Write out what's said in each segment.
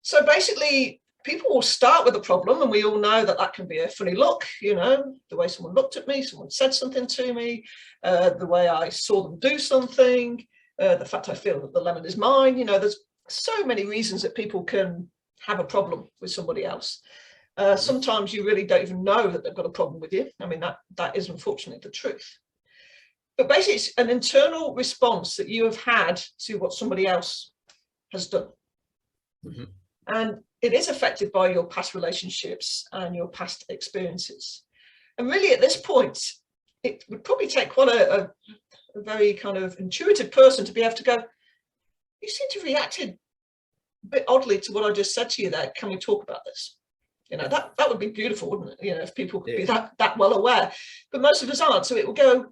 So basically, people will start with a problem, and we all know that that can be a funny look, you know, the way someone looked at me, someone said something to me, the way I saw them do something, the fact I feel that the lemon is mine. You know, there's so many reasons that people can have a problem with somebody else. Sometimes you really don't even know that they've got a problem with you. I mean, that is unfortunately the truth. But basically, it's an internal response that you have had to what somebody else has done. And it is affected by your past relationships and your past experiences. And really, at this point, it would probably take quite a very kind of intuitive person to be able to go, you seem to have reacted a bit oddly to what I just said to you there. Can we talk about this? You know, that would be beautiful, wouldn't it? You know, if people could be that well aware. But most of us aren't. So it will go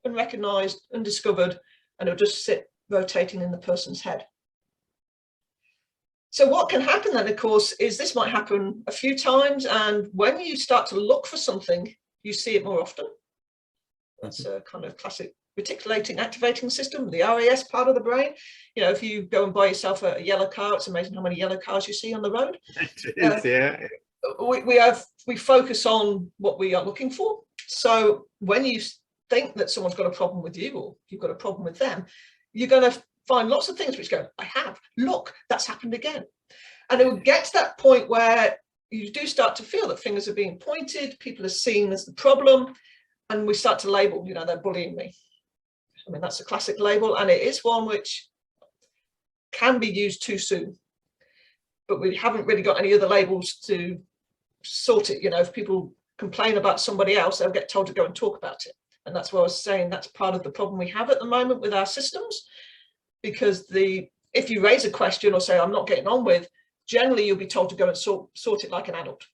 unrecognized, undiscovered, and it'll just sit rotating in the person's head. So what can happen then, of course, is this might happen a few times, and when you start to look for something, you see it more often. That's a kind of classic reticulating activating system, the RAS part of the brain. You know, if you go and buy yourself a yellow car, it's amazing how many yellow cars you see on the road. It is, we focus on what we are looking for. So when you think that someone's got a problem with you, or you've got a problem with them, you're going to find lots of things which go, I have, look, that's happened again. And it will get to that point where you do start to feel that fingers are being pointed, people are seen as the problem, and we start to label, you know, they're bullying me. I mean, that's a classic label, and it is one which can be used too soon. But we haven't really got any other labels to sort it. You know, if people complain about somebody else, they'll get told to go and talk about it. And that's what I was saying, that's part of the problem we have at the moment with our systems. Because if you raise a question or say, I'm not getting on with, generally you'll be told to go and sort it like an adult.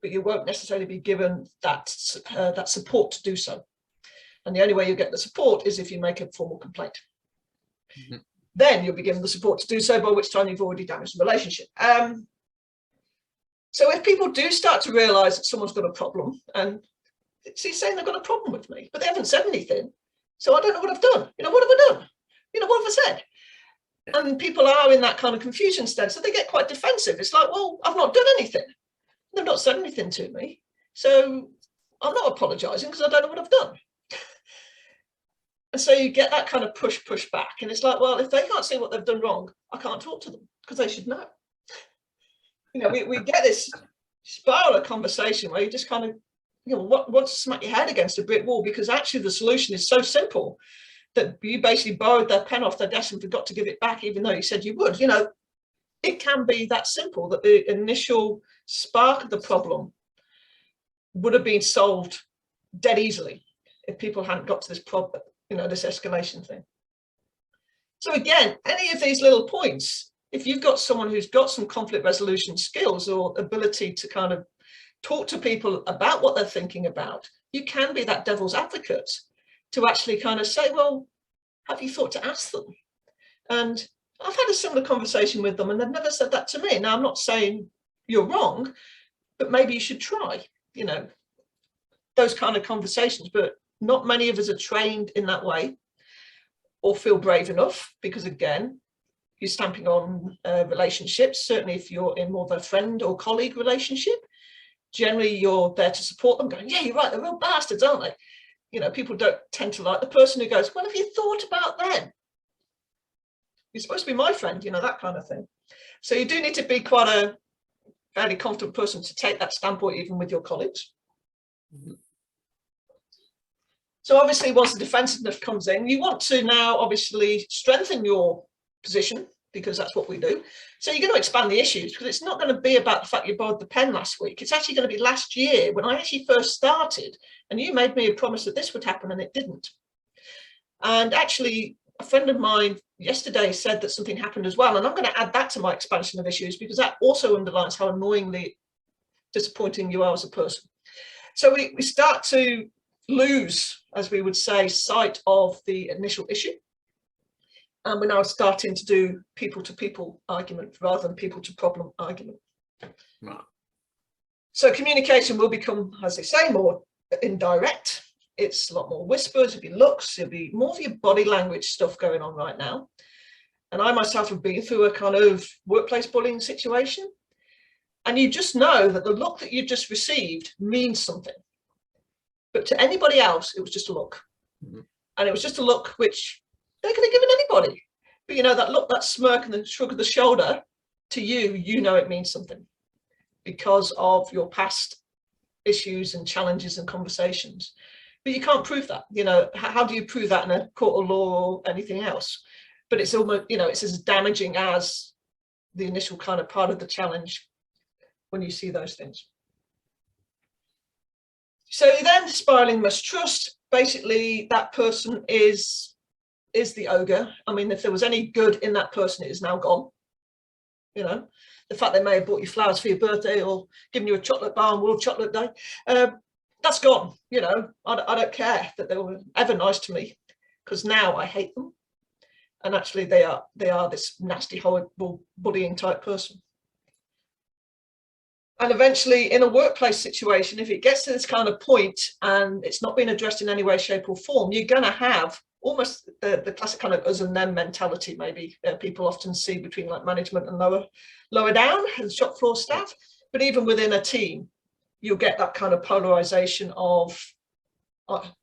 But you won't necessarily be given that support to do so. And the only way you get the support is if you make a formal complaint. Then you'll be given the support to do so, by which time you've already damaged the relationship. So if people do start to realise that someone's got a problem, and he's saying they've got a problem with me, but they haven't said anything, so I don't know what I've done. You know, what have I done? You know, what have I said? And people are in that kind of confusion state, so they get quite defensive. It's like, well, I've not done anything. They've not said anything to me, so I'm not apologising because I don't know what I've done. And so you get that kind of push back, and it's like, well, if they can't see what they've done wrong, I can't talk to them because they should know. You know, we get this spiral of conversation where you just kind of, you know, want to smack your head against a brick wall, because actually the solution is so simple that you basically borrowed their pen off their desk and forgot to give it back, even though you said you would. You know, it can be that simple, that the initial spark of the problem would have been solved dead easily if people hadn't got to this problem, you know, this escalation thing. So again, any of these little points, if you've got someone who's got some conflict resolution skills or ability to kind of talk to people about what they're thinking about, you can be that devil's advocate to actually kind of say, well, have you thought to ask them? And I've had a similar conversation with them, and they've never said that to me. Now, I'm not saying you're wrong, but maybe you should try, you know, those kind of conversations. But not many of us are trained in that way or feel brave enough, because again, you're stamping on relationships. Certainly if you're in more of a friend or colleague relationship, generally you're there to support them, going, yeah, you're right, they're real bastards, aren't they? You know, people don't tend to like the person who goes, well, have you thought about them? You're supposed to be my friend, you know, that kind of thing. So you do need to be quite a fairly confident person to take that standpoint, even with your colleagues. So obviously, once the defensiveness comes in, you want to now obviously strengthen your position, because that's what we do. So you're going to expand the issues, because it's not going to be about the fact you borrowed the pen last week. It's actually going to be last year when I actually first started, and you made me a promise that this would happen and it didn't. And actually, a friend of mine yesterday said that something happened as well. And I'm going to add that to my expansion of issues, because that also underlines how annoyingly disappointing you are as a person. So we start to lose, as we would say, sight of the initial issue. And we're now starting to do people-to-people argument rather than people-to-problem argument. Right. So communication will become, as they say, more indirect. It's a lot more whispers, it'll be looks, it'll be more of your body language stuff going on right now. And I myself have been through a kind of workplace bullying situation. And you just know that the look that you've just received means something. But to anybody else, it was just a look. Mm-hmm. And it was just a look which they could have given anybody. But you know, that look, that smirk and the shrug of the shoulder, to you, you know it means something because of your past issues and challenges and conversations. But you can't prove that. You know, how do you prove that in a court of law or anything else? But it's almost, you know, it's as damaging as the initial kind of part of the challenge when you see those things. So then spiraling mistrust, basically that person is the ogre. I mean, if there was any good in that person, it is now gone. You know, the fact they may have bought you flowers for your birthday or given you a chocolate bar on World Chocolate Day, that's gone. You know, I don't care that they were ever nice to me, because now I hate them. And actually they are this nasty, horrible, bullying type person. And eventually in a workplace situation, if it gets to this kind of point and it's not being addressed in any way, shape or form, you're going to have almost the classic kind of us and them mentality, maybe people often see between like management and lower down and shop floor staff. But even within a team, you'll get that kind of polarization of,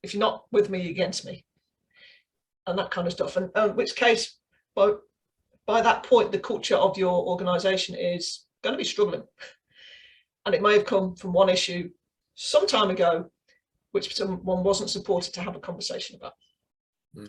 if you're not with me, you're against me, and that kind of stuff. And in which case, by that point, the culture of your organization is going to be struggling. And it may have come from one issue some time ago, which someone wasn't supported to have a conversation about.